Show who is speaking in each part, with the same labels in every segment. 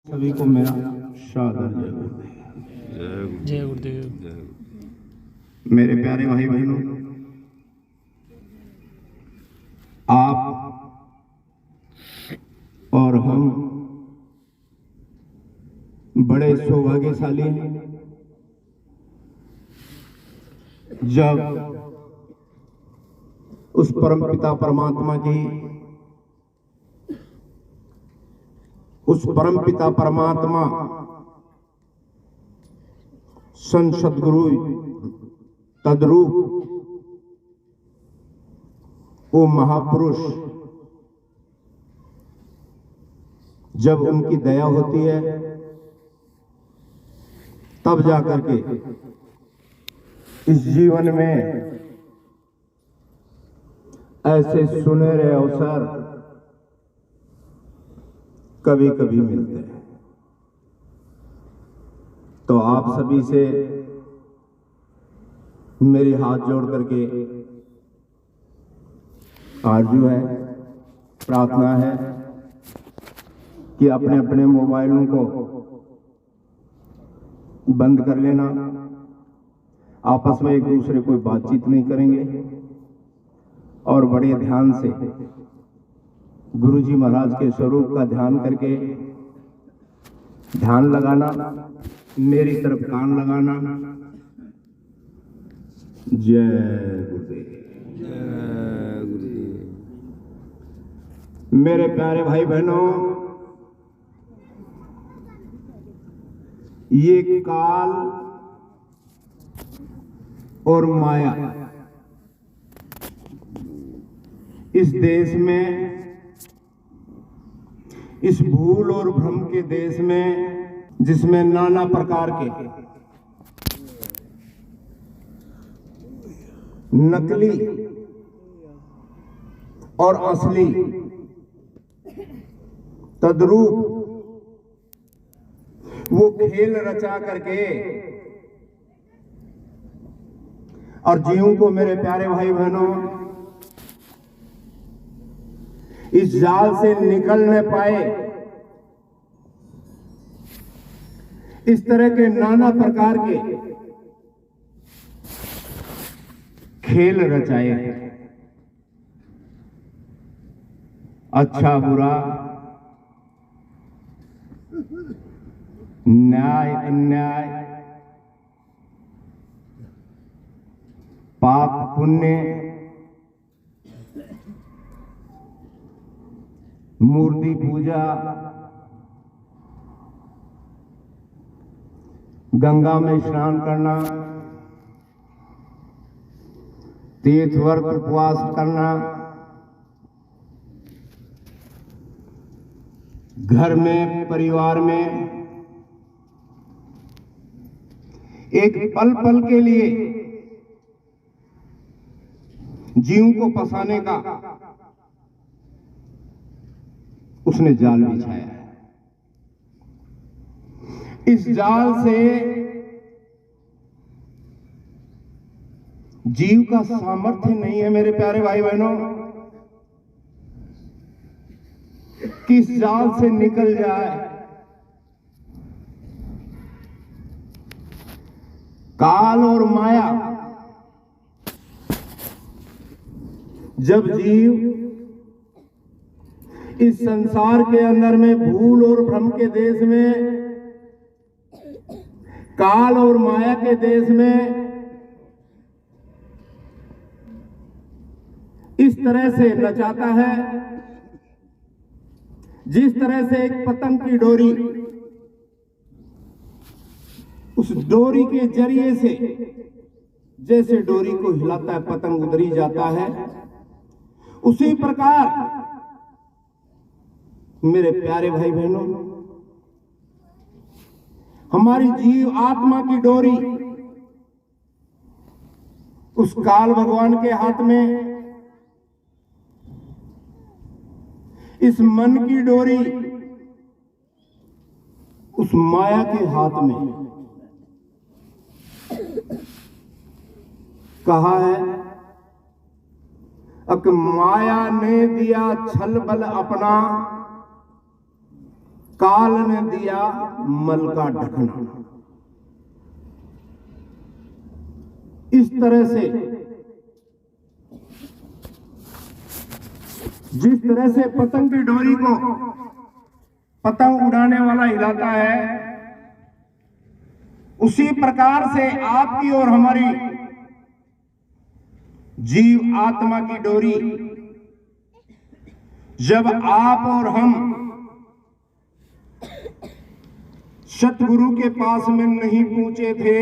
Speaker 1: सभी को मेरा सादर जय गुरुदेव।
Speaker 2: जय गुरुदेव।
Speaker 1: मेरे प्यारे भाई बहनों, आप और हम बड़े सौभाग्यशाली हैं जब उस परम पिता परमात्मा की, उस परम पिता परमात्मा संत सद्गुरु तद्रूप वो महापुरुष जब उनकी दया होती है तब जाकर के इस जीवन में ऐसे सुनहरे अवसर कभी कभी मिलते हैं। तो आप सभी से मेरी हाथ जोड़ करके आरजू है, प्रार्थना है कि अपने अपने मोबाइलों को बंद कर लेना। आपस में एक दूसरे कोई बातचीत नहीं करेंगे और बड़े ध्यान से गुरु जी महाराज के स्वरूप का ध्यान करके ध्यान लगाना, मेरी तरफ कान लगाना। जय गुरुदेव। मेरे प्यारे भाई बहनों, ये काल और माया इस देश में, इस भूल और भ्रम के देश में, जिसमें नाना प्रकार के नकली और असली तद्रूप वो खेल रचा करके और जीवों को, मेरे प्यारे भाई बहनों, इस जाल से निकल न पाए, इस तरह के नाना प्रकार के खेल रचाए। अच्छा बुरा, न्याय अन्याय, पाप पुण्य, मूर्ति पूजा, गंगा में स्नान करना, तीर्थ व्रत उपवास करना, घर में परिवार में एक पल पल के लिए जीव को फंसाने का उसने जाल बिछाया है। इस जाल से जीव का सामर्थ्य नहीं है, मेरे प्यारे भाई बहनों, किस जाल से निकल जाए। काल और माया जब जीव इस संसार के अंदर में, भूल और भ्रम के देश में, काल और माया के देश में इस तरह से नचाता है, जिस तरह से एक पतंग की डोरी, उस डोरी के जरिए से जैसे डोरी को हिलाता है पतंग उधरी जाता है, उसी प्रकार मेरे प्यारे भाई बहनों, हमारी जीव आत्मा की डोरी उस काल भगवान के हाथ में, इस मन की डोरी उस माया के हाथ में। कहा है अक माया ने दिया छल बल अपना, काल ने दिया मल का ढकना। इस तरह से जिस तरह से पतंग की डोरी को पतंग उड़ाने वाला हिलाता है, उसी प्रकार से आपकी और हमारी जीव आत्मा की डोरी जब आप और हम सतगुरु के पास में नहीं पहुंचे थे,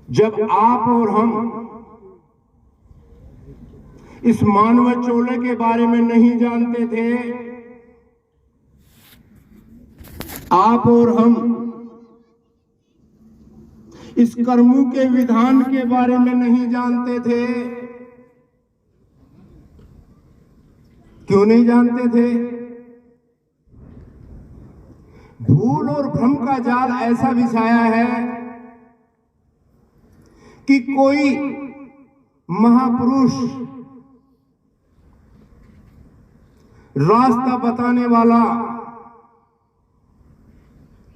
Speaker 1: जब आप और हम इस मानव चोले के बारे में नहीं जानते थे, आप और हम इस कर्मों के विधान के बारे में नहीं जानते थे। क्यों नहीं जानते थे? भूल और भ्रम का जाल ऐसा बिछाया है कि कोई महापुरुष रास्ता बताने वाला,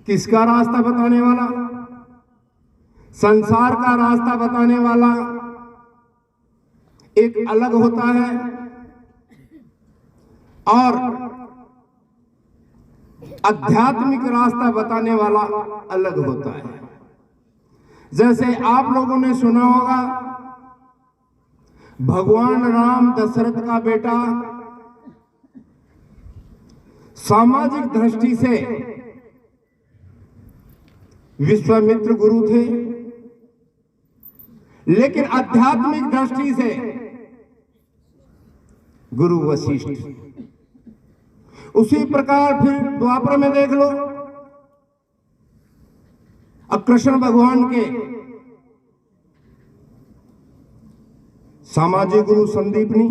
Speaker 1: किसका रास्ता बताने वाला? संसार का रास्ता बताने वाला एक अलग होता है और आध्यात्मिक रास्ता बताने वाला अलग होता है। जैसे आप लोगों ने सुना होगा, भगवान राम दशरथ का बेटा सामाजिक दृष्टि से विश्वामित्र गुरु थे, लेकिन आध्यात्मिक दृष्टि से गुरु वशिष्ठ। उसी प्रकार फिर द्वापर में देख लो, अब कृष्ण भगवान के सामाजिक गुरु संदीपनी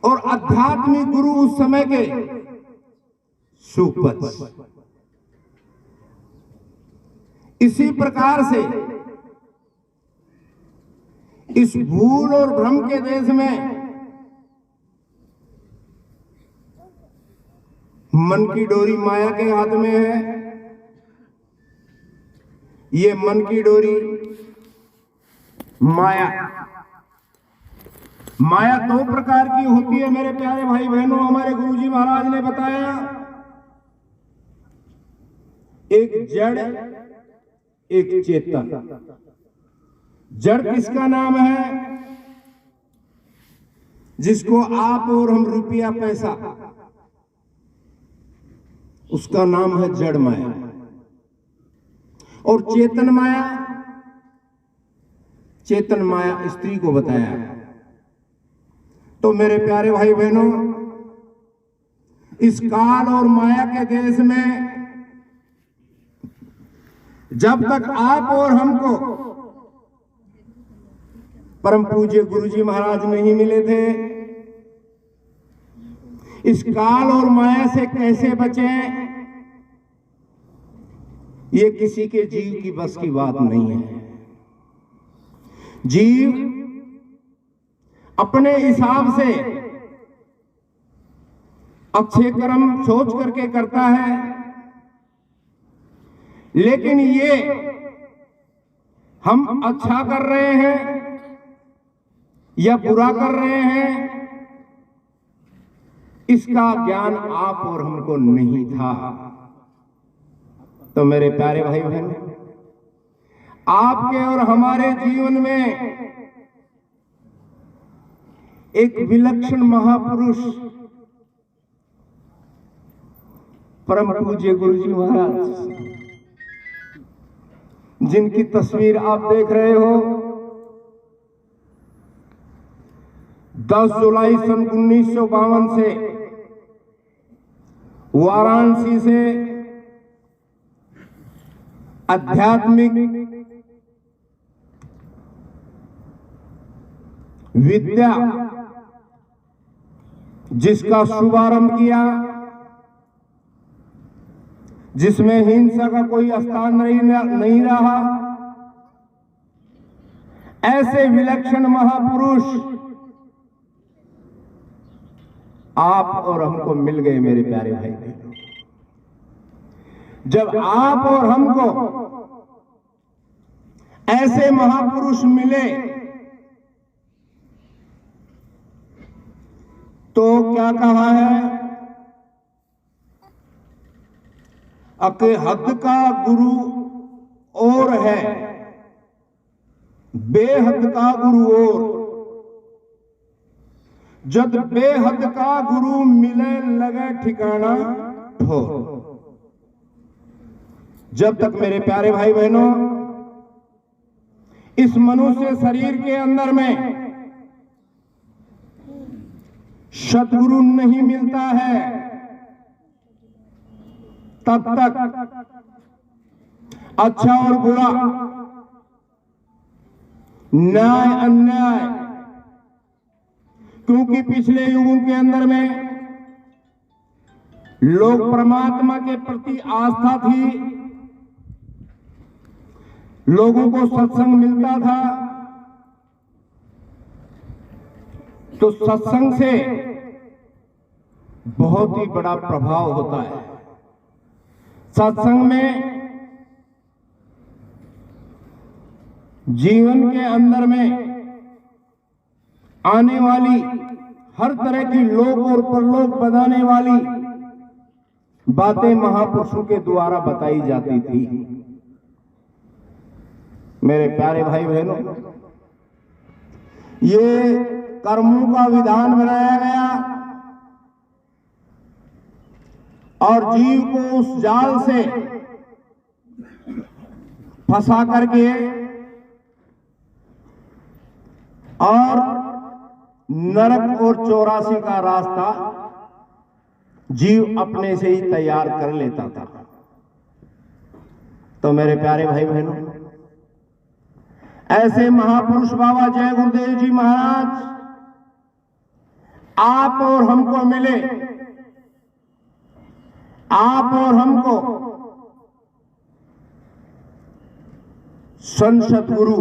Speaker 1: और आध्यात्मिक गुरु उस समय के सुपथ। इसी प्रकार से इस भूल और भ्रम के देश में मन की डोरी माया के हाथ में है। ये मन की डोरी माया दो प्रकार की होती है मेरे प्यारे भाई बहनों। हमारे गुरुजी महाराज ने बताया, एक जड़ एक चेतन। जड़ किसका नाम है? जिसको आप और हम रुपया पैसा, उसका नाम है जड़ माया। और चेतन माया, चेतन माया स्त्री को बताया। तो मेरे प्यारे भाई बहनों, इस काल और माया के देश में जब तक आप और हमको परम पूज्य गुरुजी महाराज नहीं मिले थे, इस काल और माया से कैसे बचें, ये किसी के जीव की बस की बात नहीं है। जीव अपने हिसाब से अच्छे कर्म सोच करके करता है, लेकिन ये हम अच्छा कर रहे हैं या बुरा कर रहे हैं, इसका ज्ञान आप और हमको नहीं था। तो मेरे प्यारे भाई बहन, आपके और हमारे जीवन में एक विलक्षण महापुरुष परम पूज्य गुरुजी महाराज, जिनकी तस्वीर आप देख रहे हो, 10 जुलाई सन 1952 से वाराणसी से आध्यात्मिक विद्या जिसका शुभारंभ किया, जिसमें हिंसा का कोई स्थान नहीं रहा, ऐसे विलक्षण महापुरुष आप और हमको मिल गए मेरे प्यारे भाई। जब आप और हमको ऐसे महापुरुष मिले तो क्या कहा है, अके हद का गुरु और है, बेहद का गुरु और। जब बेहद का गुरु मिले लगे ठिकाना ठोर। जब तक मेरे प्यारे भाई बहनों इस मनुष्य शरीर के अंदर में सद्गुरु नहीं मिलता है, तब तक अच्छा और बुरा, न्याय अन्याय, क्योंकि पिछले युगों के अंदर में लोग परमात्मा के प्रति आस्था थी, लोगों को सत्संग मिलता था, तो सत्संग से बहुत ही बड़ा प्रभाव होता है। सत्संग में जीवन के अंदर में आने वाली हर तरह की लोक और परलोक बनाने वाली बातें महापुरुषों के द्वारा बताई जाती थी। मेरे प्यारे भाई बहनों, ये कर्मों का विधान बनाया गया और जीव को उस जाल से फंसा करके और नरक और 84 का रास्ता जीव अपने से ही तैयार कर लेता था। तो मेरे प्यारे भाई बहनों, ऐसे महापुरुष बाबा जय गुरुदेव जी महाराज आप और हमको मिले। आप और हमको संत सतगुरु,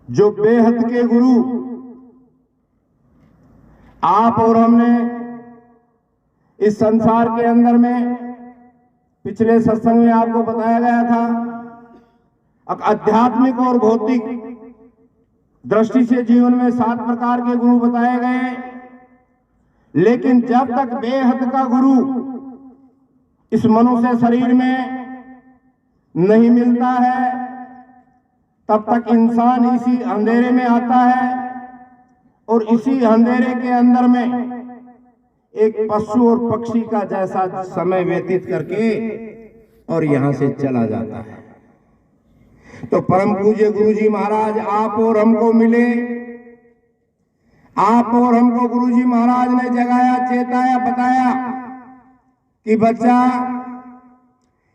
Speaker 1: जो बेहद के गुरु, आप और हमने इस संसार के अंदर में पिछले सत्संग में आपको बताया गया था, आध्यात्मिक और भौतिक दृष्टि से जीवन में 7 प्रकार के गुरु बताए गए। लेकिन जब तक बेहद का गुरु इस मनुष्य शरीर में नहीं मिलता है, तब तक इंसान इसी अंधेरे में आता है और इसी अंधेरे के अंदर में एक पशु और पक्षी का जैसा समय व्यतीत करके और यहां से चला जाता है। तो परम पूज्य गुरु जी महाराज आप और हमको मिले। आप और हमको गुरु जी महाराज ने जगाया, चेताया, बताया कि बच्चा,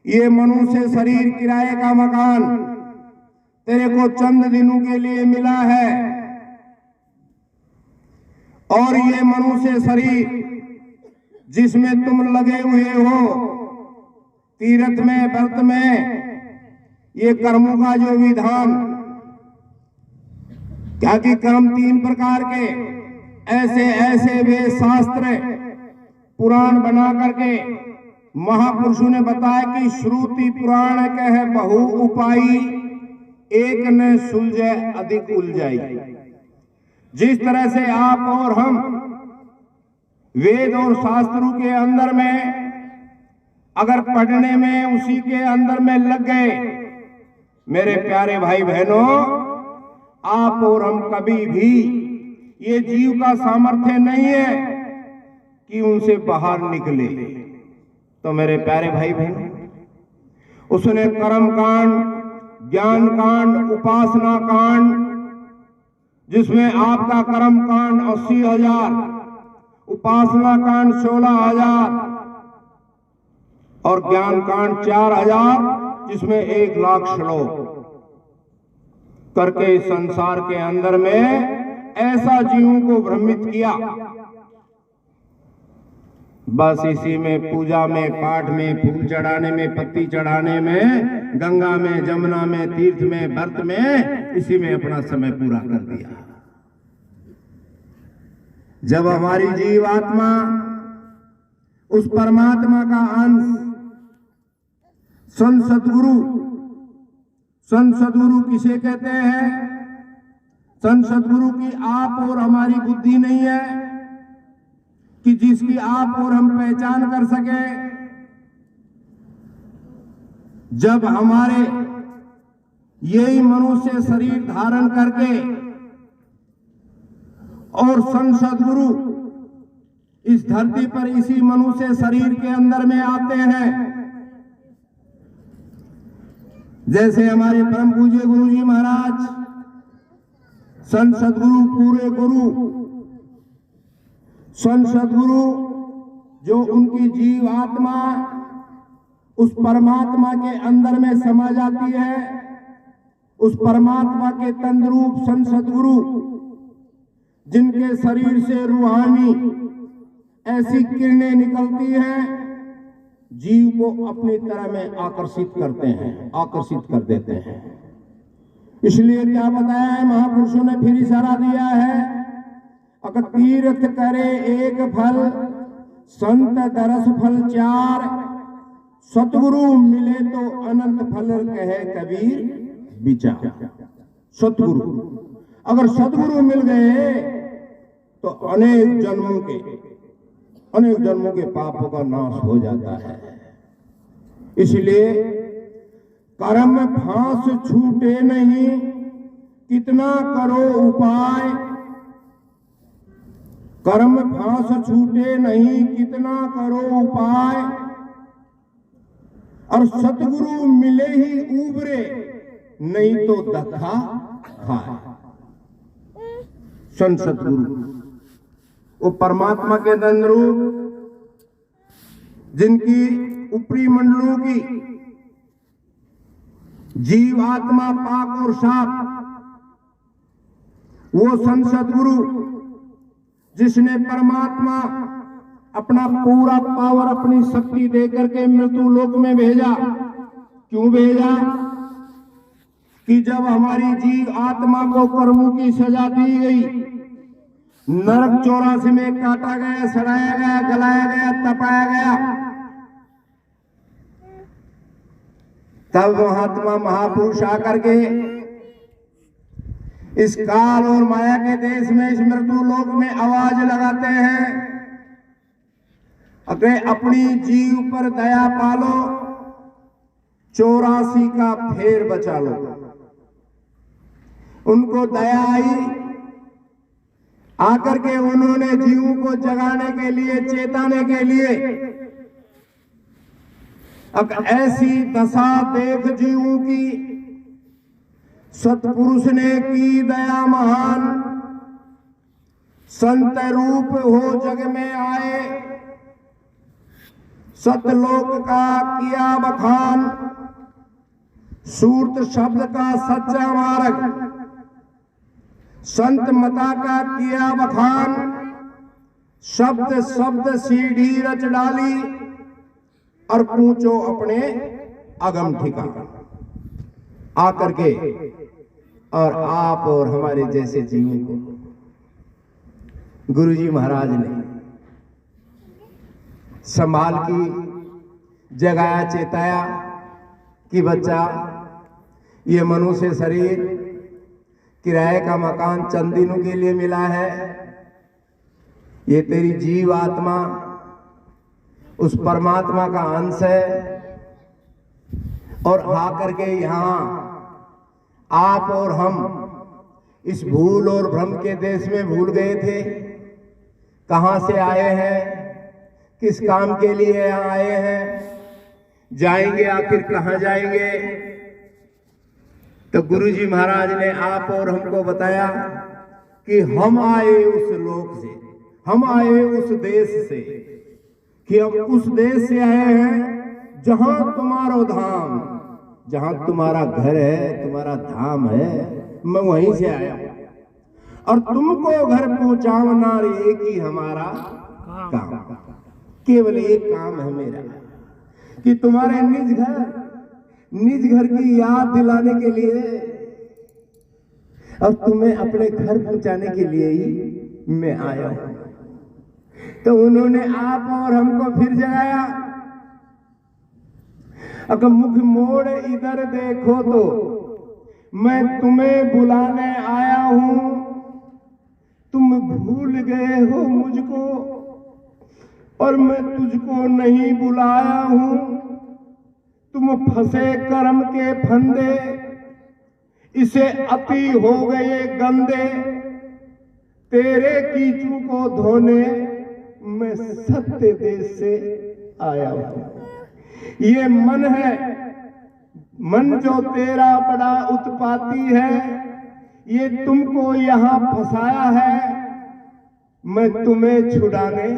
Speaker 1: ये मनुष्य शरीर किराए का मकान तेरे को चंद दिनों के लिए मिला है और ये मनुष्य शरीर जिसमें तुम लगे हुए हो तीर्थ में, व्रत में, ये कर्मों का जो विधान, क्या कि कर्म 3 प्रकार के ऐसे ऐसे वे शास्त्र पुराण बना करके महापुरुषों ने बताया कि श्रुति पुराण कह बहु उपाई, एक न सुलझे अधिक उलझाई। जिस तरह से आप और हम वेद और शास्त्रों के अंदर में अगर पढ़ने में उसी के अंदर में लग गए, मेरे प्यारे भाई बहनों, आप और हम कभी भी, ये जीव का सामर्थ्य नहीं है कि उनसे बाहर निकले। तो मेरे प्यारे भाई बहनों, उसने कर्म कांड, ज्ञान कांड, उपासना कांड, जिसमें आपका कर्म कांड 80,000, उपासना कांड 16,000 और ज्ञान कांड 4,000, जिसमें 1,00,000 श्लोक करके संसार के अंदर में ऐसा जीवों को भ्रमित किया। बस इसी में, पूजा में, पाठ में, फूल चढ़ाने में, पत्ती चढ़ाने में, गंगा में, जमुना में, तीर्थ में, व्रत में, इसी में अपना समय पूरा कर दिया। जब हमारी जीवात्मा उस परमात्मा का अंश संत सदगुरु किसे कहते हैं? संत सदगुरु की आप और हमारी बुद्धि नहीं है कि जिसकी आप और हम पहचान कर सके। जब हमारे यही मनुष्य शरीर धारण करके और संत सदगुरु इस धरती पर इसी मनुष्य शरीर के अंदर में आते हैं, जैसे हमारे परम पूज्य गुरु जी महाराज संत सदगुरु पूरे गुरु, संत सदगुरु जो उनकी जीव आत्मा उस परमात्मा के अंदर में समा जाती है, उस परमात्मा के तंद्रूप संत सदगुरु जिनके शरीर से रूहानी ऐसी किरणें निकलती हैं, जीव को अपनी तरह में आकर्षित करते हैं, आकर्षित कर देते हैं। इसलिए क्या बताया है महापुरुषों ने, फिर इशारा दिया है, अगर तीर्थ करे एक फल संत दरस फल चार, सतगुरु मिले तो अनंत फल कहे कबीर विचार। सतगुरु, अगर सतगुरु मिल गए तो अनेक जन्मों के पापों का नाश हो जाता है। इसलिए कर्म फांस छूटे नहीं, कितना करो उपाय। कर्म फांस छूटे नहीं, कितना करो उपाय। और सतगुरु मिले ही उबरे, नहीं तो धक्का खाए। संत सतगुरु वो परमात्मा के तंद्रूप जिनकी ऊपरी मंडलों की जीव आत्मा पाक और साफ, वो संत सतगुरु जिसने परमात्मा अपना पूरा पावर, अपनी शक्ति देकर के मृत्यु लोक में भेजा। क्यों भेजा? कि जब हमारी जीव आत्मा को कर्मों की सजा दी गई, नरक 84 में काटा गया, सड़ाया गया, गलाया गया, तपाया गया, तब महात्मा महापुरुष आकर के इस काल और माया के देश में, इस मृत्यु लोक में आवाज लगाते हैं, अगर अपनी जीव पर दया पालो, 84 का फेर बचा लो। उनको दया आई, आकर के उन्होंने जीवों को जगाने के लिए, चेताने के लिए, अब ऐसी दशा देख जीवों की, सतपुरुष ने की दया महान, संत रूप हो जग में आए, सतलोक का किया बखान, सूरत शब्द का सच्चा मार्ग, संत मता का किया बखान, शब्द शब्द सीढ़ी रच डाली, और पूछो अपने अगम ठिकाना। आकर के और आप और हमारे जैसे जीवों को गुरुजी महाराज ने संभाल की जगाया, चेताया कि बच्चा, ये मनुष्य शरीर किराए का मकान चंद दिनों के लिए मिला है। ये तेरी जीव आत्मा उस परमात्मा का अंश है, और आकर के यहाँ आप और हम इस भूल और भ्रम के देश में भूल गए थे। कहां से आए हैं, किस काम के लिए यहाँ आए हैं, जाएंगे आखिर कहां जाएंगे। तो गुरुजी महाराज ने आप और हमको बताया कि हम आए उस लोक से, हम आए उस देश से, कि हम उस देश से आए हैं जहां तुम्हारा धाम, जहां तुम्हारा घर है, तुम्हारा धाम है, मैं वहीं से आया हूं। और तुमको घर पहुंचाना एक ही हमारा काम, केवल एक काम है मेरा, कि तुम्हारे निज घर की याद दिलाने के लिए और तुम्हें अपने घर पहुंचाने के लिए ही मैं आया हूं। तो उन्होंने आप और हमको फिर जगाया। अगर मुख मोड़ इधर देखो तो मैं तुम्हें बुलाने आया हूं, तुम भूल गए हो मुझको और मैं तुझको नहीं बुलाया हूं। तुम फंसे कर्म के फंदे, इसे अति हो गए गंदे, तेरे कीचू को धोने मैं सत्य देश से आया हूं। ये मन है, मन जो तेरा बड़ा उत्पाती है, ये तुमको यहां फंसाया है, मैं तुम्हें छुड़ाने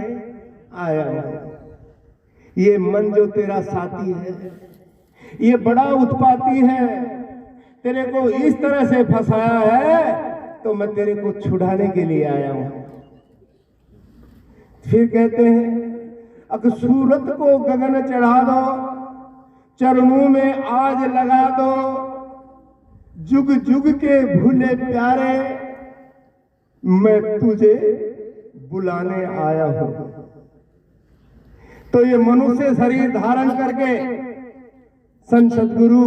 Speaker 1: आया हूं। ये मन जो तेरा साथी है, ये बड़ा उत्पाती है, तेरे को इस तरह से फंसाया है, तो मैं तेरे को छुड़ाने के लिए आया हूं। फिर कहते हैं, अगर सूरत को गगन चढ़ा दो, चरणों में आज लगा दो, जुग जुग के भूले प्यारे, मैं तुझे बुलाने आया हूं। तो ये मनुष्य शरीर धारण करके संत सद्गुरु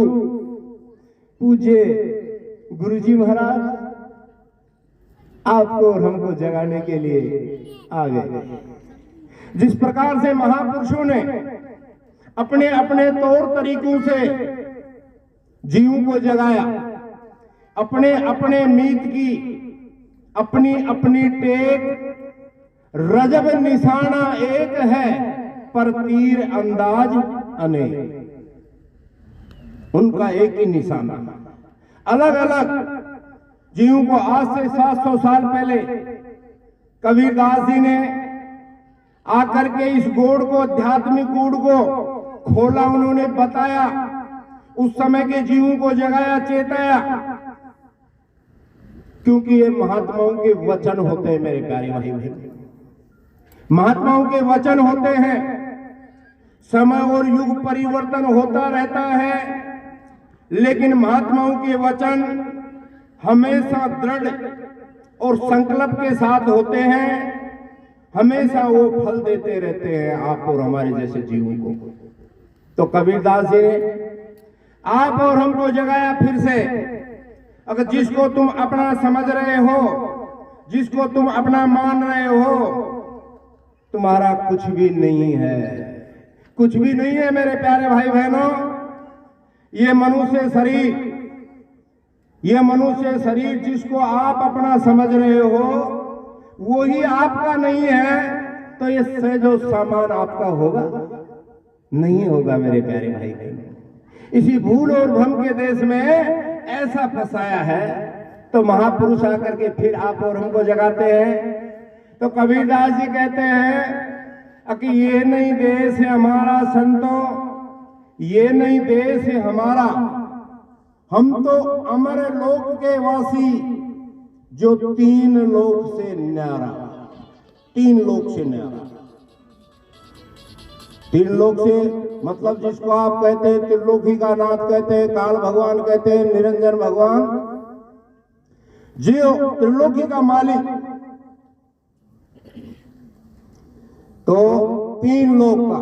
Speaker 1: पूज्य गुरुजी महाराज आपको और हमको जगाने के लिए आ गए। जिस प्रकार से महापुरुषों ने अपने अपने तौर तरीकों से जीवों को जगाया, अपने अपने मीत की अपनी अपनी टेक, रजब निशाना एक है पर तीर अंदाज अनेक। उनका एक ही निशाना, अलग अलग जीवों को आज से 700 साल पहले कबीरदास जी ने आकर के इस गोड़ को, आध्यात्मिक गोड़ को खोला, उन्होंने बताया, उस समय के जीवों को जगाया, चेताया। क्योंकि ये महात्माओं के वचन होते हैं मेरे प्यारे भाई बहन, महात्माओं के वचन होते हैं। समय और युग परिवर्तन होता रहता है, लेकिन महात्माओं के वचन हमेशा दृढ़ और संकल्प के साथ होते हैं, हमेशा वो फल देते रहते हैं आप और हमारे जैसे जीवों को। तो कबीरदास जी ने आप और हमको जगाया फिर से। अगर जिसको तुम अपना समझ रहे हो, जिसको तुम अपना मान रहे हो, तुम्हारा कुछ भी नहीं है, कुछ भी नहीं है मेरे प्यारे भाई बहनों। ये मनुष्य शरीर, ये मनुष्य शरीर जिसको आप अपना समझ रहे हो, वो ही आपका नहीं है, तो ये सहजो सामान आपका होगा नहीं होगा मेरे प्यारे भाई बहन। इसी भूल और भ्रम के देश में ऐसा फंसाया है, तो महापुरुष आकर के फिर आप और हमको जगाते हैं। तो कबीरदास जी कहते हैं कि ये नहीं देश है हमारा संतों, ये नहीं देश है हमारा, हम तो अमर लोक के वासी, जो 3 लोक से न्यारा, 3 लोक से न्यारा। 3 लोक से मतलब जिसको आप कहते हैं त्रिलोकी का नाथ कहते हैं, काल भगवान कहते हैं, निरंजन भगवान, जो त्रिलोकी का मालिक। तो 3 लोक का,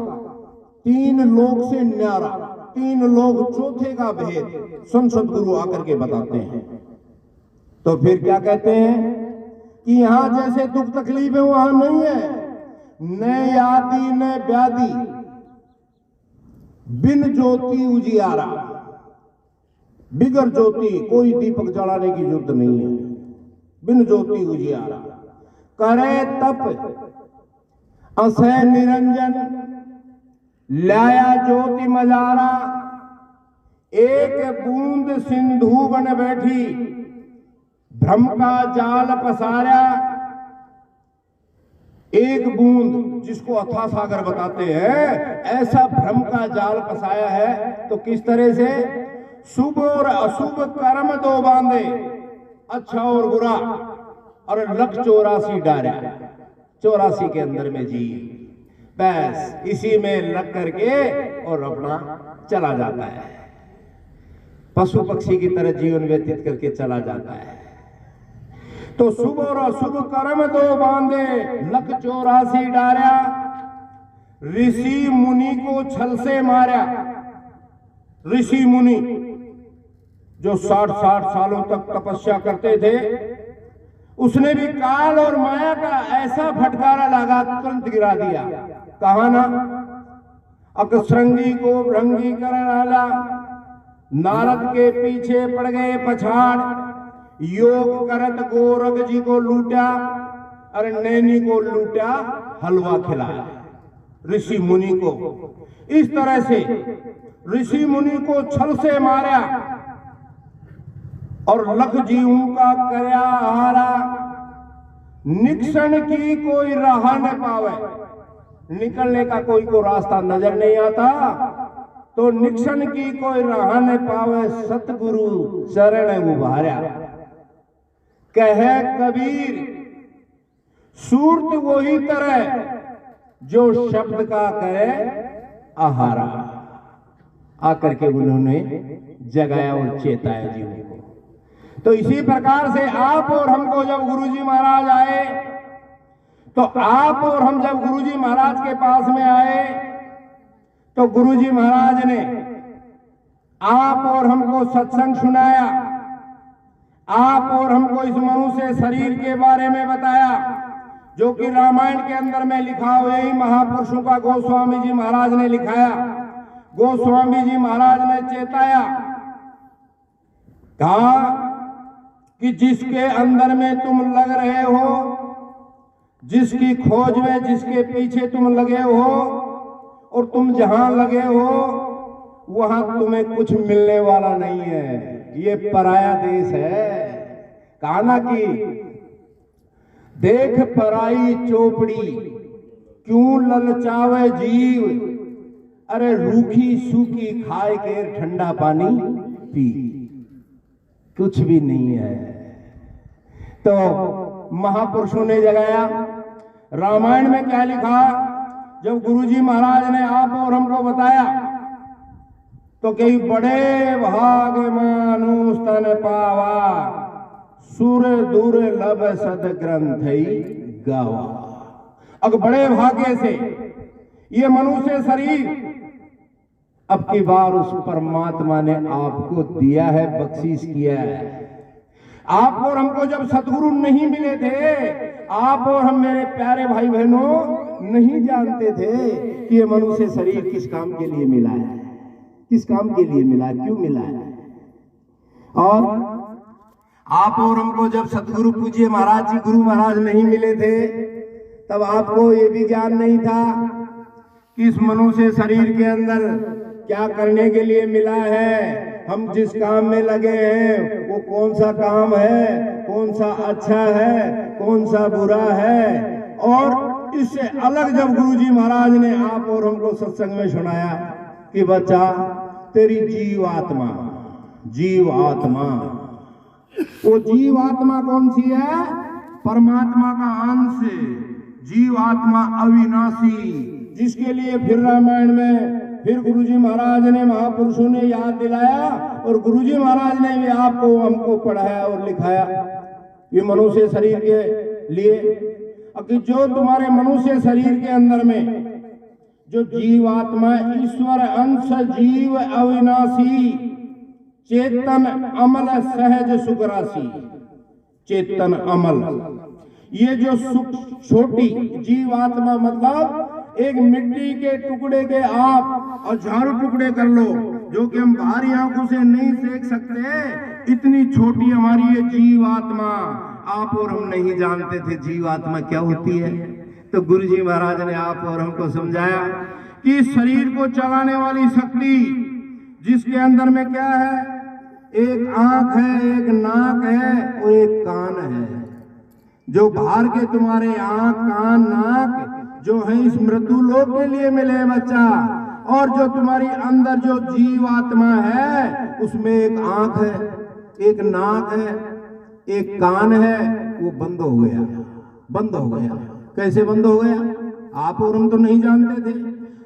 Speaker 1: 3 लोक से न्यारा, 3 लोक, चौथे का भेद संत सद्गुरु आकर के बताते हैं। तो फिर क्या कहते हैं कि यहां जैसे दुख तकलीफ है वहां नहीं है, न यादी न व्याधि, बिन ज्योति उजियारा। बिगर ज्योति, कोई दीपक जलाने की जरूरत नहीं है, बिन ज्योति उजियारा। करे तप असह निरंजन, लाया ज्योति मजारा। एक बूंद सिंधु बन बैठी, भ्रम का जाल पसारा। एक बूंद जिसको अथाह सागर बताते हैं, ऐसा भ्रम का जाल फंसाया है। तो किस तरह से? शुभ और अशुभ कर्म 2 बांधे, अच्छा और बुरा, और लख 84 डारा, 84 के अंदर में जी, बस इसी में लग करके और अपना चला जाता है, पशु पक्षी की तरह जीवन व्यतीत करके चला जाता है। तो शुभ और अशुभ कर्म दो बांधे, लख 84 डार्या, ऋषि मुनि को छल से मारा। ऋषि मुनि जो 60-60 सालों तक तपस्या करते थे, उसने भी काल और माया का ऐसा फटकारा लगा, तुरंत गिरा दिया। कहा ना, अकसरंगी को भृंगी कर डाला, नारद के पीछे पड़ गए पछाड़, योग करत गोरख जी को लूटा, अरे नैनी को लूटा, हलवा खिलाया ऋषि मुनि को। इस तरह से ऋषि मुनि को छल से मारा और लख जीवों का करया हारा। निक्षण की कोई राह न पावे, निकलने का कोई को रास्ता नजर नहीं आता, तो निक्षण की कोई राह न पावे, सतगुरु शरण उभारा। कहे कबीर सूरत वही तरह, जो शब्द का करे आहारा। आकर के उन्होंने जगाया और चेताया जीवों को। तो इसी प्रकार से आप और हमको जब गुरुजी महाराज आए, तो आप और हम जब गुरुजी महाराज के पास में आए, तो गुरुजी महाराज ने आप और हमको सत्संग सुनाया, आप और हमको इस मनुष्य शरीर के बारे में बताया, जो कि रामायण के अंदर में लिखा हुआ ही महापुरुषों का गोस्वामी जी महाराज ने लिखाया। गोस्वामी जी महाराज ने चेताया, कहा कि जिसके अंदर में तुम लग रहे हो, जिसकी खोज में, जिसके पीछे तुम लगे हो, और तुम जहां लगे हो वहां तुम्हें कुछ मिलने वाला नहीं है, ये पराया देश है। कहा ना कि देख पराई चौपड़ी क्यों ललचावे जीव, अरे रूखी सूखी खाए के ठंडा पानी पी, कुछ भी नहीं है। तो महापुरुषों ने जगाया। रामायण में क्या लिखा, जब गुरुजी महाराज ने आप और हमको बताया, तो कई बड़े भाग मानुष तन पावा, सुर दूर लब सद ग्रंथ गावा। अब बड़े भाग्य से ये मनुष्य शरीर अब की बार उस परमात्मा ने आपको दिया है, बख्शीश किया है। आप और हमको जब सतगुरु नहीं मिले थे, आप और हम मेरे प्यारे भाई बहनों नहीं जानते थे कि ये मनुष्य शरीर किस काम के लिए मिला है, किस काम के लिए मिला, क्यों मिला है। और आप और हमको जब सतगुरु पूज्य महाराज जी गुरु महाराज नहीं मिले थे, तब आपको ये भी ज्ञान नहीं था कि इस मनुष्य शरीर के अंदर क्या करने के लिए मिला है। हम जिस काम में लगे हैं वो कौन सा काम है, कौन सा अच्छा है, कौन सा बुरा है। और इससे अलग जब गुरुजी महाराज ने आप और हमको सत्संग में सुनाया कि बच्चा तेरी जीवात्मा, जीवात्मा, वो जीवात्मा कौन सी है, परमात्मा का अंश, जीवात्मा अविनाशी, जिसके लिए फिर रामायण में फिर गुरुजी महाराज ने, महापुरुषों ने याद दिलाया, और गुरुजी महाराज ने भी आपको हमको पढ़ाया और लिखाया ये मनुष्य शरीर के लिए, कि जो तुम्हारे मनुष्य शरीर के अंदर में जो जीवात्मा, ईश्वर अंश, जीव अविनाशी, चेतन अमल, सहज सुख राशि, चेतन अमल, ये जो छोटी जीवात्मा मतलब एक मिट्टी के टुकड़े के आप हजारों टुकड़े कर लो, जो कि हम बाहरी आंखों से नहीं देख सकते, इतनी छोटी हमारी ये जीवात्मा। आप और हम नहीं जानते थे जीवात्मा क्या होती है। तो गुरुजी महाराज ने आप और हमको समझाया कि शरीर को चलाने वाली शक्ति, जिसके अंदर में क्या है, एक आंख है, एक नाक है और एक कान है। जो बाहर के तुम्हारे आंख, कान, नाक जो है इस मृत्यु लोक के लिए मिले बच्चा, और जो तुम्हारी अंदर जो जीवात्मा है उसमें एक आंख है, एक नाक है, एक कान है, वो बंद हो गया, बंद हो गया। कैसे बंद हो गया, आप और हम तो नहीं जानते थे।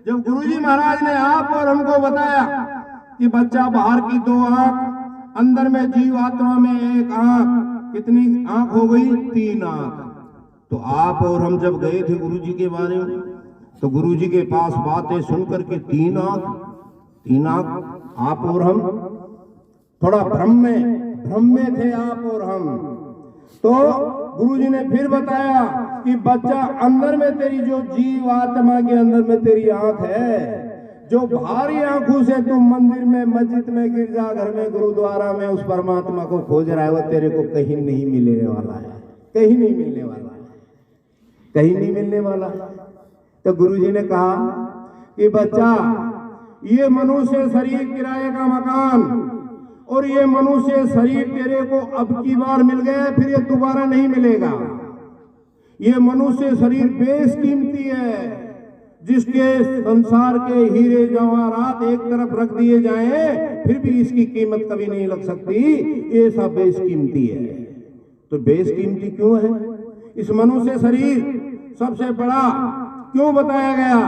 Speaker 1: जब गुरुजी महाराज ने आप और हमको बताया कि बच्चा बाहर की 2 आंख, अंदर में जीवात्मा में एक आंख, कितनी आंख हो गई? 3 आंख। तो आप और हम जब गए थे गुरुजी के बारे में, तो गुरुजी के पास बातें सुनकर के 3 आंख आप और हम, थोड़ा भ्रम में थे आप और हम। तो गुरुजी ने फिर बताया कि बच्चा, अंदर में तेरी जो जीव आत्मा के अंदर में तेरी आंख है, जो भारी आंखों से तू मंदिर में, मस्जिद में, गिरजाघर में, गुरुद्वारा में उस परमात्मा को खोज रहा है, वो तेरे को कहीं नहीं मिलने वाला है, कहीं नहीं मिलने वाला है, कहीं नहीं मिलने वाला। तो गुरुजी ने कहा कि बच्चा, ये मनुष्य शरीर किराए का मकान और ये मनुष्य शरीर तेरे को अब की बार मिल गया, फिर ये दोबारा नहीं मिलेगा। ये मनुष्य शरीर बेशकीमती है, जिसके संसार के हीरे जवाहरात एक तरफ रख दिए जाएं, फिर भी इसकी कीमत कभी नहीं लग सकती, ये सब बेशकीमती है। तो बेशकीमती क्यों है? इस मनुष्य शरीर सबसे बड़ा क्यों बताया गया?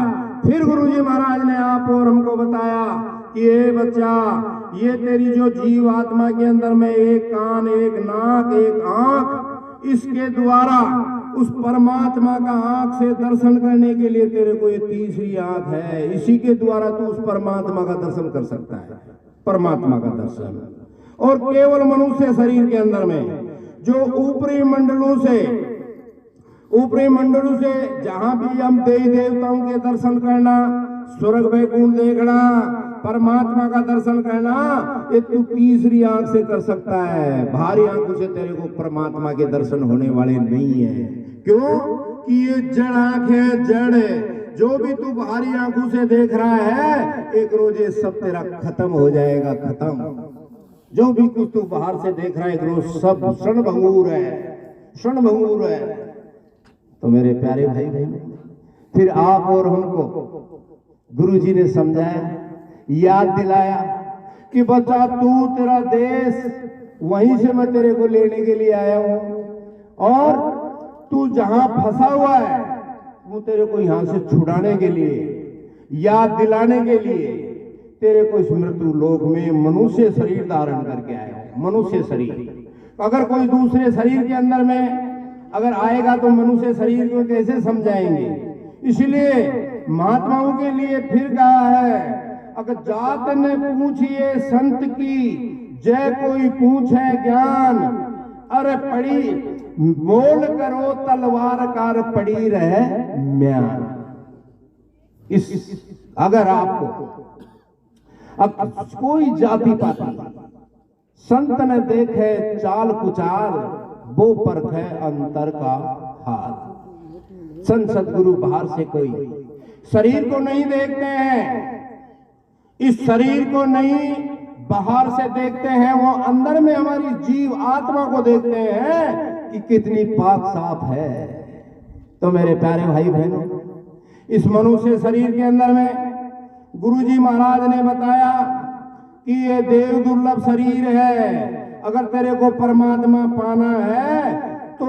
Speaker 1: फिर गुरुजी महाराज ने आप और हमको बताया कि ये बच्चा, ये तेरी जो जीव आत्मा के अंदर में एक कान, एक नाक, एक आंख, इसके द्वारा उस परमात्मा का आंख से दर्शन करने के लिए तेरे को ये तीसरी आंख है, इसी के द्वारा तू उस परमात्मा का दर्शन कर सकता है, परमात्मा का दर्शन। और केवल मनुष्य शरीर के अंदर में जो ऊपरी मंडलों से जहां भी हम देवी देवताओं के दर्शन करना, स्वर्ग वैकुंठ देखना, परमात्मा का दर्शन करना, ये तू तीसरी आंख से कर सकता है। भारी आंखों से तेरे को परमात्मा के दर्शन होने वाले नहीं है। क्यों? कि ये जड़ आंख है, जड़ है। जो भी तू भारी आंखों से देख रहा है, एक रोज ये सब तेरा खत्म हो जाएगा, खत्म। जो भी कुछ तू बाहर से देख रहा है, एक रोज सब क्षणभंगुर है। तो मेरे प्यारे भाई बहन, फिर आप और हमको गुरुजी ने समझाया, याद दिलाया कि बच्चा, तू, तेरा देश, वहीं से मैं तेरे को लेने के लिए आया हूं, और तू जहां फंसा हुआ है, वो तेरे को यहां से छुड़ाने के लिए, याद दिलाने के लिए तेरे को इस मृत्यु लोक में मनुष्य शरीर धारण करके आया हूं। मनुष्य शरीर, अगर कोई दूसरे शरीर के अंदर में अगर आएगा तो मनुष्य शरीर को कैसे समझाएंगे? इसलिए महात्माओं के लिए फिर कहा है, अगर जात ने पूछिए संत की, जय कोई पूछे ज्ञान, अरे पड़ी मोल करो तलवार कार पड़ी रहे म्यान। अगर आपको अब कोई जाति पाति संत ने देखे चाल कुचाल, वो परखे अंतर का हाल। संत सदगुरु बाहर से कोई शरीर को नहीं देखते हैं, इस शरीर को नहीं बाहर से देखते हैं, वो अंदर में हमारी जीव आत्मा को देखते हैं कि कितनी पाक साफ है। तो मेरे प्यारे भाई बहनों, इस मनुष्य शरीर के अंदर में गुरुजी महाराज ने बताया कि ये देव दुर्लभ शरीर है। अगर तेरे को परमात्मा पाना है तो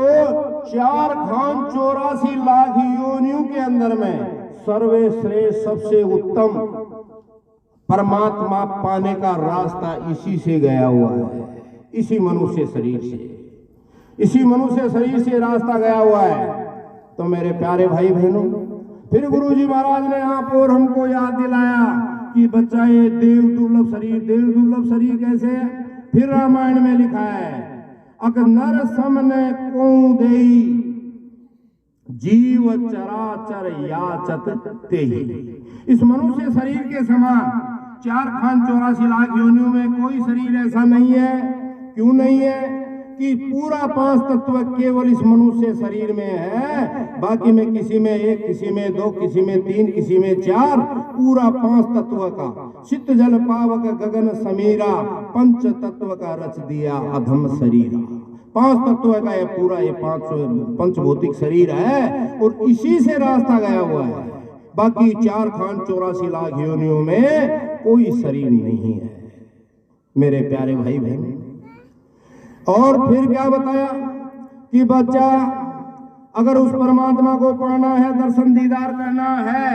Speaker 1: 4,84 लाख योनियों के अंदर में सर्वश्रेष्ठ, सबसे उत्तम परमात्मा पाने का रास्ता इसी से गया हुआ है, इसी मनुष्य शरीर से रास्ता गया हुआ है। तो मेरे प्यारे भाई बहनों, फिर गुरुजी महाराज ने आप और हमको याद दिलाया कि बच्चा, ये देव दुर्लभ शरीर कैसे है? फिर रामायण में लिखा है, अक नर समने को देई, जीव चराचर याचत तेहि। इस मनुष्य शरीर के समान 4,84 लाख योनियों में कोई शरीर ऐसा नहीं है। क्यों नहीं है? कि पूरा 5 तत्व केवल इस मनुष्य शरीर में है, बाकी में किसी में 1, किसी में 2, किसी में 3, किसी में 4, पूरा 5 तत्व का चित्त जल पावक गगन समीरा, 5 तत्व का रच दिया अधम शरीर। 5 तत्व का ये पूरा ये 5 पंचभौतिक शरीर है, और इसी से रास्ता गया हुआ है। बाकी 4,84 लाख योनियों में कोई शरीर नहीं है, मेरे प्यारे भाई बहन। और फिर क्या बताया कि बच्चा, अगर उस परमात्मा को पाना है, दर्शन दीदार करना है,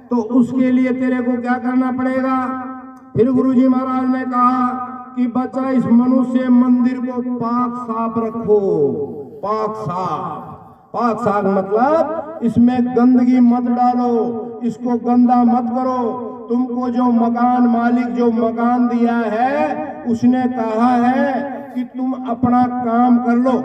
Speaker 1: तो उसके लिए तेरे को क्या करना पड़ेगा? फिर गुरुजी महाराज ने कहा कि बच्चा इस मनुष्य मंदिर को पाक साफ रखो। पाक साफ, पाक साफ मतलब इसमें गंदगी मत डालो, इसको गंदा मत करो। तुमको जो मकान मालिक जो मकान दिया है उसने कहा है कि तुम अपना काम कर लो।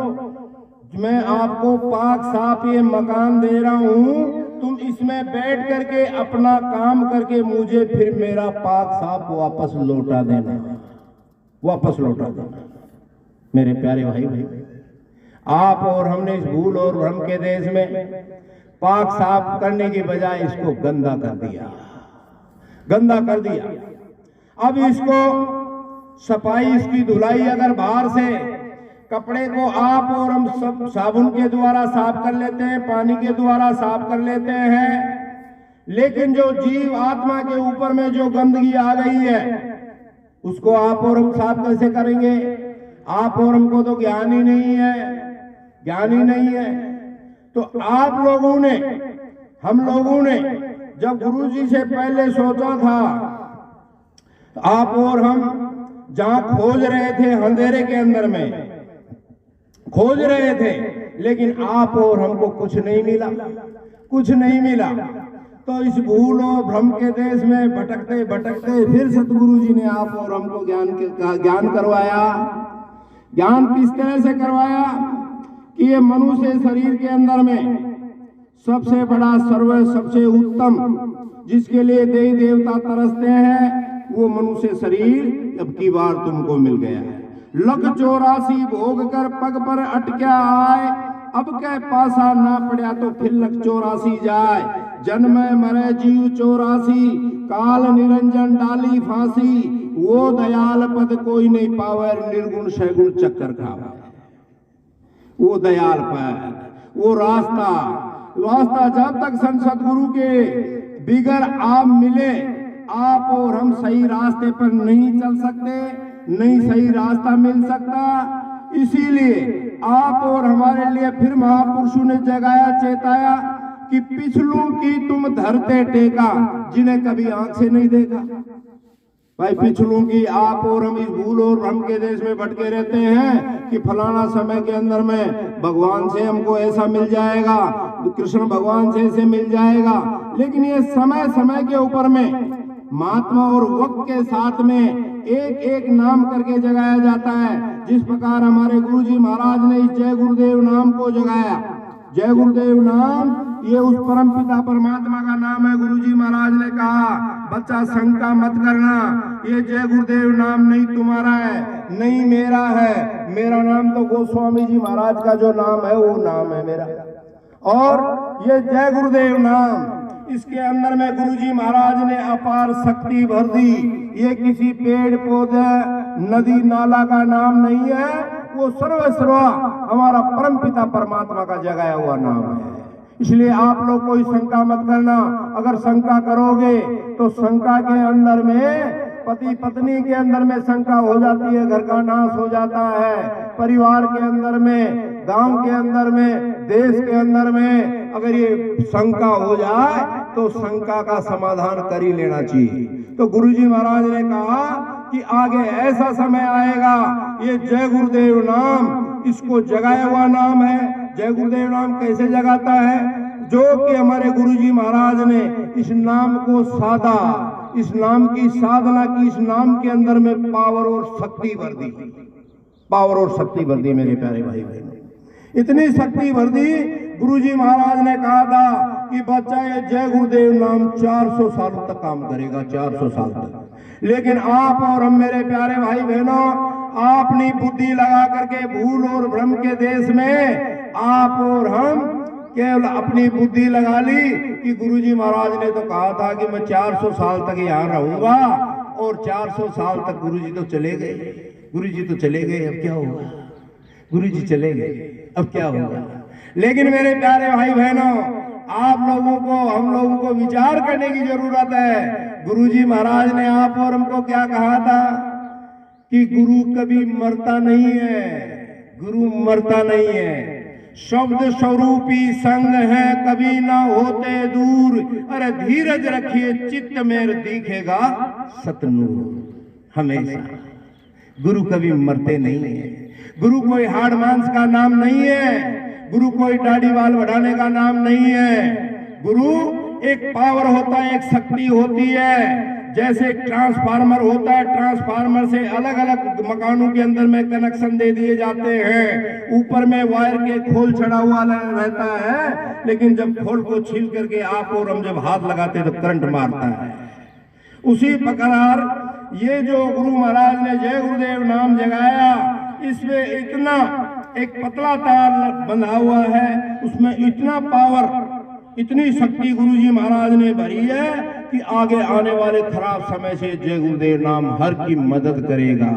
Speaker 1: मैं आपको पाक साफ ये मकान दे रहा हूं, तुम इसमें बैठ करके अपना काम करके मुझे फिर मेरा पाक साफ वापस लौटा देना, वापस लौटा देना। मेरे प्यारे भाई, आप और हमने इस भूल और भ्रम के देश में पाक साफ करने की बजाय इसको गंदा कर दिया, गंदा कर दिया। अब इसको सफाई, इसकी धुलाई अगर बाहर से कपड़े को आप और हम सब साबुन के द्वारा साफ कर लेते हैं, पानी के द्वारा साफ कर लेते हैं, लेकिन जो जीव आत्मा के ऊपर में जो गंदगी आ गई है उसको आप और हम साफ कैसे करेंगे? आप और हमको तो ज्ञान ही नहीं है, ज्ञान ही नहीं है। तो आप लोगों ने, हम लोगों ने जब गुरु जी से पहले सोचा था, आप और हम जहां खोज रहे थे अंधेरे के अंदर में खोज रहे थे, लेकिन आप और हमको कुछ नहीं मिला, कुछ नहीं मिला। तो इस भूल और भ्रम के देश में भटकते भटकते फिर सतगुरु जी ने आप और हमको ज्ञान करवाया। ज्ञान किस तरह से करवाया कि ये मनुष्य शरीर के अंदर में सबसे बड़ा सबसे उत्तम जिसके लिए देवी देवता तरसते हैं वो मनुष्य शरीर अब की बार तुमको मिल गया है। लख 84 भोग कर पग पर अटक्या आए, अब के पासा ना पड़ा तो फिर लख 84 जाए। जन्म मरे जीव 84, काल निरंजन डाली फांसी, वो दयाल पद कोई नहीं पावे, निर्गुण सैगुण चक्कर खावे। वो दयाल पद, वो रास्ता, रास्ता जब तक सतगुरु के बिगर आप मिले, आप और हम सही रास्ते पर नहीं चल सकते, नहीं सही रास्ता मिल सकता। इसीलिए आप और हमारे लिए फिर महापुरुषों ने जगाया, चेताया कि पिछलों की तुम धरते टेका, जिन्हें कभी आंख से नहीं देखा। भाई पिछलों की आप और हम इस भूल और भ्रम के देश में भटके रहते हैं कि फलाना समय के अंदर में भगवान से हमको ऐसा मिल जाएगा, कृष्ण भगवान से ऐसे मिल जाएगा। लेकिन ये समय समय के ऊपर में महात्मा और वक्त के साथ में एक एक नाम करके जगाया जाता है। जिस प्रकार हमारे गुरु जी महाराज ने इस जय गुरुदेव नाम को जगाया। जय गुरुदेव नाम ये उस परम पिता परमात्मा का नाम है। गुरु जी महाराज ने कहा, बच्चा शंका मत करना, ये जय गुरुदेव नाम नहीं तुम्हारा है, नहीं मेरा है। मेरा नाम तो गोस्वामी जी महाराज का जो नाम है वो नाम है मेरा। और ये जय गुरुदेव नाम, इसके अंदर में गुरुजी महाराज ने अपार शक्ति भर दी। ये किसी पेड़ पौधे नदी नाला का नाम नहीं है, वो सर्वस्वा हमारा परम पिता परमात्मा का जगाया हुआ नाम है। इसलिए आप लोग कोई शंका मत करना। अगर शंका करोगे तो शंका के अंदर में पति पत्नी के अंदर में शंका हो जाती है, घर का नाश हो जाता है। परिवार के अंदर में, गांव के अंदर में, देश के अंदर में अगर ये शंका हो जाए तो शंका का समाधान कर ही लेना चाहिए। तो गुरुजी महाराज ने कहा कि आगे ऐसा समय आएगा, ये जय गुरुदेव नाम इसको जगाया हुआ नाम है। जय गुरुदेव नाम कैसे जगाता है? जो कि हमारे गुरुजी महाराज ने इस नाम को साधा, इस नाम की साधना की, इस नाम के अंदर में पावर और शक्ति भर दी, पावर और शक्ति भर दी। मेरे प्यारे भाई बहन, इतनी शक्ति भर दी। गुरुजी महाराज ने कहा था कि बच्चा ये जय गुरुदेव नाम 400 साल तक काम करेगा, 400 साल तक। लेकिन आप और हम मेरे प्यारे भाई बहनों, आपने बुद्धि लगा करके भूल और भ्रम के देश में आप और हम केवल अपनी बुद्धि लगा ली कि गुरुजी महाराज ने तो कहा था कि मैं 400 साल तक यहाँ रहूंगा, और 400 साल तक गुरुजी तो चले गए। गुरुजी तो चले गए, अब क्या होगा? गुरुजी चले गए, अब क्या होगा? लेकिन मेरे प्यारे भाई बहनों, आप लोगों को, हम लोगों को विचार करने की जरूरत है। गुरुजी महाराज ने आप और हमको क्या कहा था कि गुरु कभी मरता नहीं है, गुरु मरता नहीं है। शब्द स्वरूपी संग है, कभी ना होते दूर। अरे धीरज रखिए, चित्त में दिखेगा सतनूर हमेशा। गुरु कभी मरते नहीं है। गुरु कोई हाड़ मांस का नाम नहीं है, गुरु कोई दाढ़ी बाल बढ़ाने का नाम नहीं है। गुरु एक पावर होता है, एक शक्ति होती है। जैसे ट्रांसफार्मर होता है, ट्रांसफार्मर से अलग अलग मकानों के अंदर में कनेक्शन दे दिए जाते हैं, ऊपर में वायर के खोल चढ़ा हुआ रहता है, लेकिन जब खोल को छील करके आप और हम जब हाथ लगाते हैं तो करंट मारता है। उसी प्रकार ये जो गुरु महाराज ने जय गुरुदेव नाम जगाया, इसमें इतना एक पतला तार बंधा हुआ है, उसमें इतना पावर, इतनी शक्ति गुरुजी महाराज ने भरी है कि आगे आने वाले खराब समय से जय गुरुदेव नाम हर की मदद करेगा,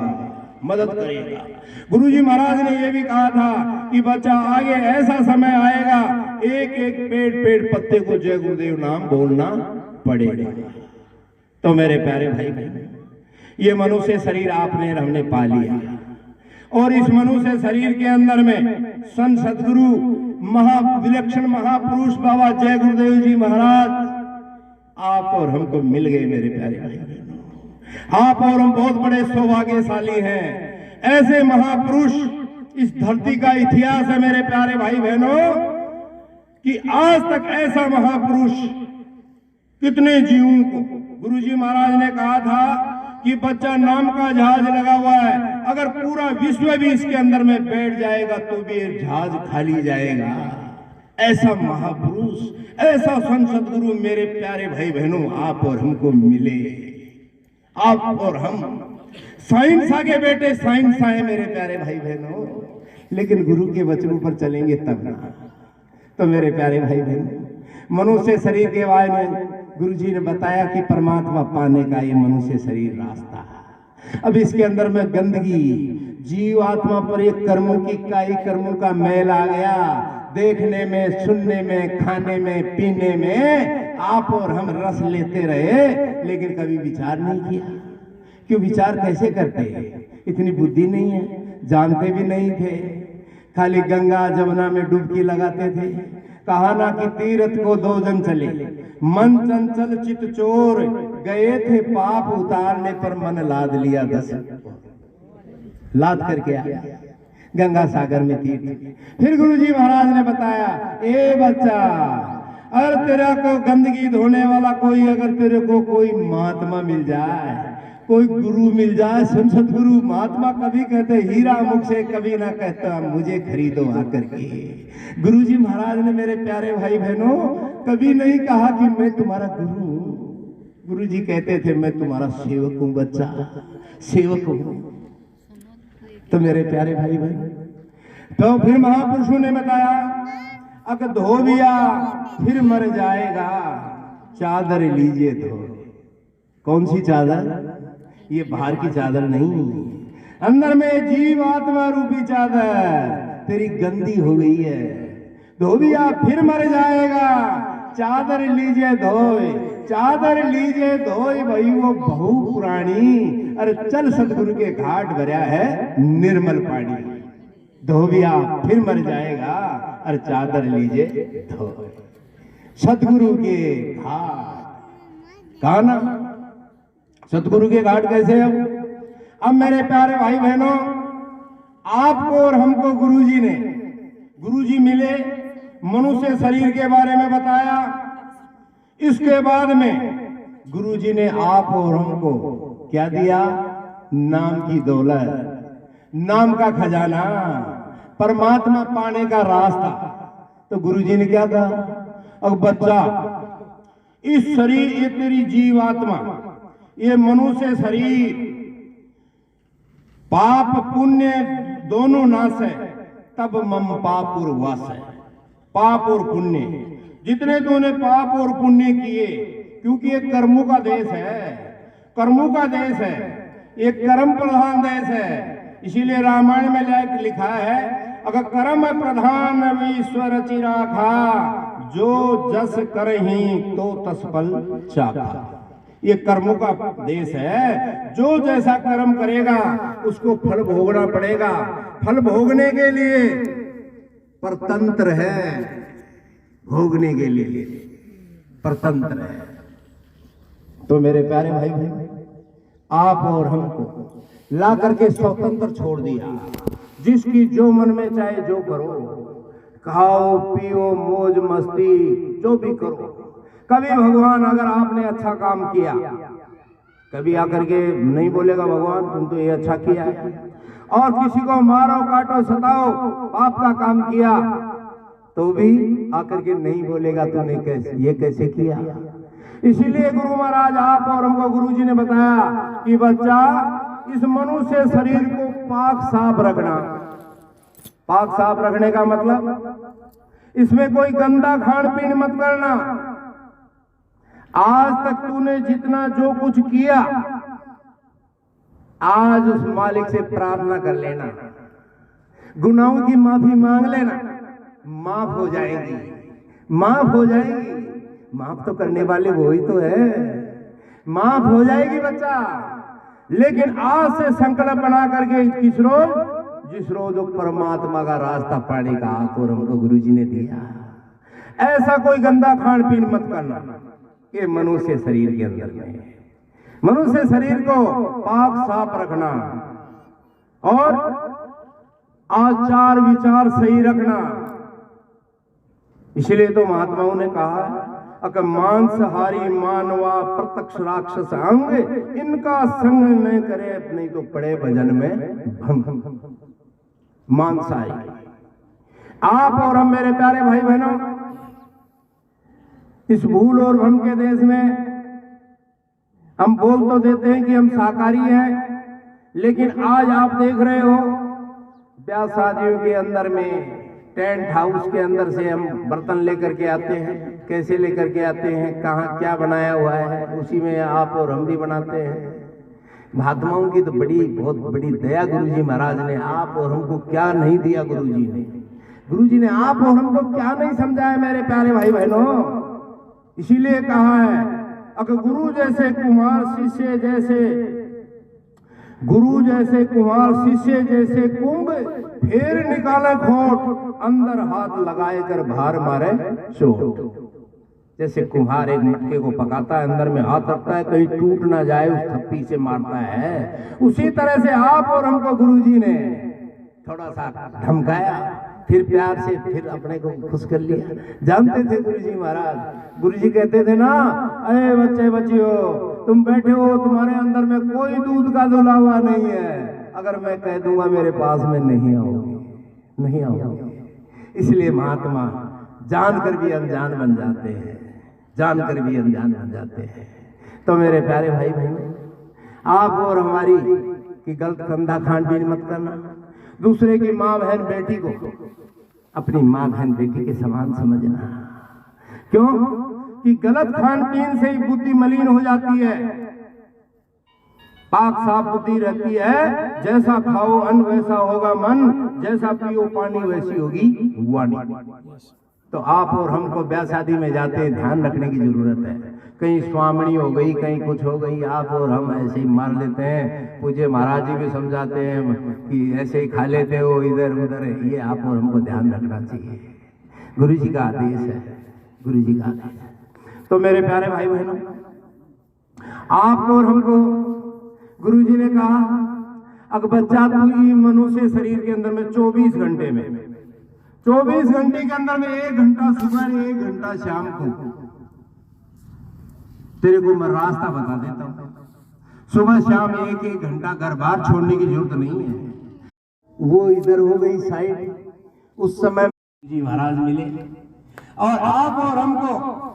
Speaker 1: मदद करेगा। गुरुजी महाराज ने यह भी कहा था कि बच्चा आगे ऐसा समय आएगा, एक एक पेड़ पत्ते को जय गुरुदेव नाम बोलना पड़ेगा। तो मेरे प्यारे भाई बहन, ये मनुष्य शरीर आपने हमने पा लिया, और इस मनुष्य शरीर के अंदर में संत सदगुरु विलक्षण महापुरुष बाबा जय गुरुदेव जी महाराज आप और हमको मिल गए। मेरे प्यारे भाई बहनों, आप और हम बहुत बड़े सौभाग्यशाली हैं। ऐसे महापुरुष इस धरती का इतिहास है मेरे प्यारे भाई बहनों, कि आज तक ऐसा महापुरुष कितने जीवों को, गुरुजी महाराज ने कहा था कि बच्चा नाम का जहाज लगा हुआ है, अगर पूरा विश्व भी इसके अंदर में बैठ जाएगा तो भी ये जहाज खाली जाएगा। ऐसा महापुरुष, ऐसा संत सदगुरु मेरे प्यारे भाई बहनों आप और हमको मिले। आप और हम साइंस के बेटे साइंस आए मेरे प्यारे भाई बहनों, लेकिन गुरु के वचनों पर चलेंगे तब ना। तो मेरे प्यारे भाई बहन, मनुष्य शरीर के बारे में गुरुजी ने बताया कि परमात्मा पाने का ये मनुष्य शरीर रास्ता है। अब इसके अंदर में गंदगी, जीव आत्मा पर एक कर्मों की काई कर्मों का मैल आ गया। देखने में, सुनने में, खाने में, पीने में आप और हम रस लेते रहे, लेकिन कभी विचार नहीं किया। क्यों विचार कैसे करते हैं? इतनी बुद्धि नहीं है, जानते भी नहीं थे, खाली गंगा जमुना में डुबकी लगाते थे। कहा ना कि तीर्थ को 2 जन चले, मन चंचल चित चोर, गए थे पाप उतारने पर मन लाद लिया 10, लाद करके आया गंगा सागर में तीर्थ। फिर गुरुजी महाराज ने बताया, ए बच्चा, अगर तेरा को गंदगी धोने वाला कोई, अगर तेरे को कोई महात्मा मिल जाए, कोई गुरु मिल जाए, सुन सतगुरु महात्मा कभी कहते हीरा मुख से, कभी ना कहता मुझे खरीदो आकर के। गुरुजी महाराज ने मेरे प्यारे भाई बहनों कभी नहीं कहा कि मैं तुम्हारा गुरु हूं। गुरुजी कहते थे मैं तुम्हारा सेवक हूं बच्चा, सेवक हूं। तो मेरे प्यारे भाई बहन, तो फिर महापुरुषों ने बताया, अगर धोबिया फिर मर जाएगा, चादर लीजिए धो। कौन सी चादर? ये बाहर की चादर नहीं, अंदर में जीव आत्मा रूपी चादर तेरी गंदी हो गई है। धोबिया फिर मर जाएगा, चादर लीजिए धोए, चादर लीजिए धोए भाई वो बहु पुरानी। अरे चल सतगुरु के घाट भरा है निर्मल पानी। धोबिया फिर मर जाएगा, अरे चादर लीजिए धोए। सतगुरु के घाट कहा ना, सतगुरु के घाट कैसे? अब मेरे प्यारे भाई बहनों, आपको और हमको गुरुजी मिले, मनुष्य शरीर के बारे में बताया। इसके बाद में गुरुजी ने आप और हमको क्या दिया? नाम की दौलत, नाम का खजाना, परमात्मा पाने का रास्ता। तो गुरुजी ने क्या कहा? अब बच्चा, इस शरीर, ये तेरी जीवात्मा, ये मनुष्य शरीर, पाप पुण्य दोनों नाश है, तब मम पापुर वास है। पाप और पुण्य, जितने तूने पाप और पुण्य किए, क्योंकि ये कर्मों का देश है, कर्मों का देश है, ये कर्म प्रधान देश है। इसीलिए रामायण में लिखा है, अगर कर्म प्रधान ईश्वर चिराखा, जो जस करहि तो तसफल चाखा। ये कर्मों का देश है, जो जैसा कर्म करेगा उसको फल भोगना पड़ेगा। फल भोगने के लिए परतंत्र है, भोगने के लिए परतंत्र है। तो मेरे प्यारे भाई, आप और हमको ला करके स्वतंत्र छोड़ दिया। जिसकी जो मन में चाहे जो करो, खाओ पियो मौज मस्ती जो भी करो। कभी भगवान अगर आपने अच्छा काम किया, कभी आकर के नहीं बोलेगा भगवान तुम तो ये अच्छा किया है। और किसी को मारो काटो सताओ, पाप का काम किया, तो भी आकर के नहीं बोलेगा तूने ये कैसे किया। इसीलिए गुरु महाराज आप और हमको गुरु जी ने बताया कि बच्चा इस मनुष्य शरीर को पाक साफ रखना। पाक साफ रखने का मतलब इसमें कोई गंदा खान पीन मत करना। आज तक तूने जितना जो कुछ किया, आज उस मालिक से प्रार्थना कर लेना, गुनाहों की माफी मांग लेना, माफ हो जाएगी, माफ हो जाएगी। माफ तो करने वाले वो ही तो है, माफ हो जाएगी बच्चा। लेकिन आज से संकल्प बना करके जिस रोज परमात्मा का रास्ता पाने का आपको हमको गुरुजी ने दिया, ऐसा कोई गंदा खान पीन मत करना। ये मनुष्य शरीर के अंदर में मनुष्य शरीर को पाक साफ रखना और आचार विचार सही रखना। इसलिए तो महात्माओं ने कहा अगर मांसाहारी मानवा प्रत्यक्ष राक्षस अंग, इनका संग न करे नहीं तो पड़े भजन में मांसाहारी। आप और हम मेरे प्यारे भाई बहनों, इस भूल और भ्रम के देश में हम बोल तो देते हैं कि हम शाकाहारी हैं, लेकिन आज आप देख रहे हो ब्याह शादियों के अंदर में टेंट हाउस के अंदर से हम बर्तन लेकर के आते हैं। कैसे लेकर के आते हैं, कहाँ क्या बनाया हुआ है, उसी में आप और हम भी बनाते हैं। महात्माओं की तो बहुत बड़ी दया गुरुजी महाराज ने आप और हमको क्या नहीं दिया। गुरुजी ने आप और हमको क्या नहीं समझाया मेरे प्यारे भाई बहनों। इसीलिए कहा है अगर गुरु जैसे कुमार शिष्य जैसे कुंभ, फिर निकाले खोट, अंदर हाथ लगाए कर भार मारे चोट। जैसे कुम्हार एक मटके को पकाता है, अंदर में हाथ रखता है कहीं टूट ना जाए, उस थप्पी से मारता है। उसी तरह से आप और हमको गुरुजी ने थोड़ा सा धमकाया, फिर प्यार से फिर अपने को खुश कर लिया। जानते थे गुरुजी महाराज, गुरुजी कहते थे ना, अरे बच्चे बच्चियों तुम बैठे हो, तुम्हारे अंदर में कोई दूध का धुला हुआ नहीं है, अगर मैं कह दूंगा मेरे पास में नहीं आओगे। इसलिए महात्मा जानकर भी अनजान बन जाते हैं, जानकर भी अनजान बन जाते हैं। तो मेरे प्यारे भाई बहन, आप और हमारी की गलत गंदा खान पीन मत करना। दूसरे की माँ बहन बेटी को अपनी माँ बहन बेटी के समान समझना। क्यों कि गलत खान पीन से ही बुद्धि मलिन हो जाती है। पाक साफ बुद्धि रहती है, जैसा खाओ अन्न वैसा होगा मन, जैसा पियो पानी वैसी होगी वाणी। तो आप और हमको ब्याह शादी में जाते हैं, ध्यान रखने की जरूरत है। कहीं स्वामिनी हो गई, कहीं कुछ हो गई, आप और हम ऐसे ही मार लेते हैं। पूज्य महाराज जी भी समझाते हैं कि ऐसे ही खा लेते हो इधर उधर। ये आप और हमको ध्यान रखना चाहिए, गुरु जी का आदेश है, गुरु जी का आदेश है। तो मेरे प्यारे भाई बहनों, आप और हमको गुरु जी ने कहा अगर बच्चा तू मनुष्य शरीर के अंदर में 24 घंटे में 24 घंटे के अंदर में 1 घंटा सुबह 1 घंटा शाम को, तेरे को मैं रास्ता बता देता हूं। सुबह शाम 1-1 घंटा घर बार छोड़ने की जरूरत नहीं है। वो इधर हो गई साइड, उस समय जी महाराज मिले और आप और हमको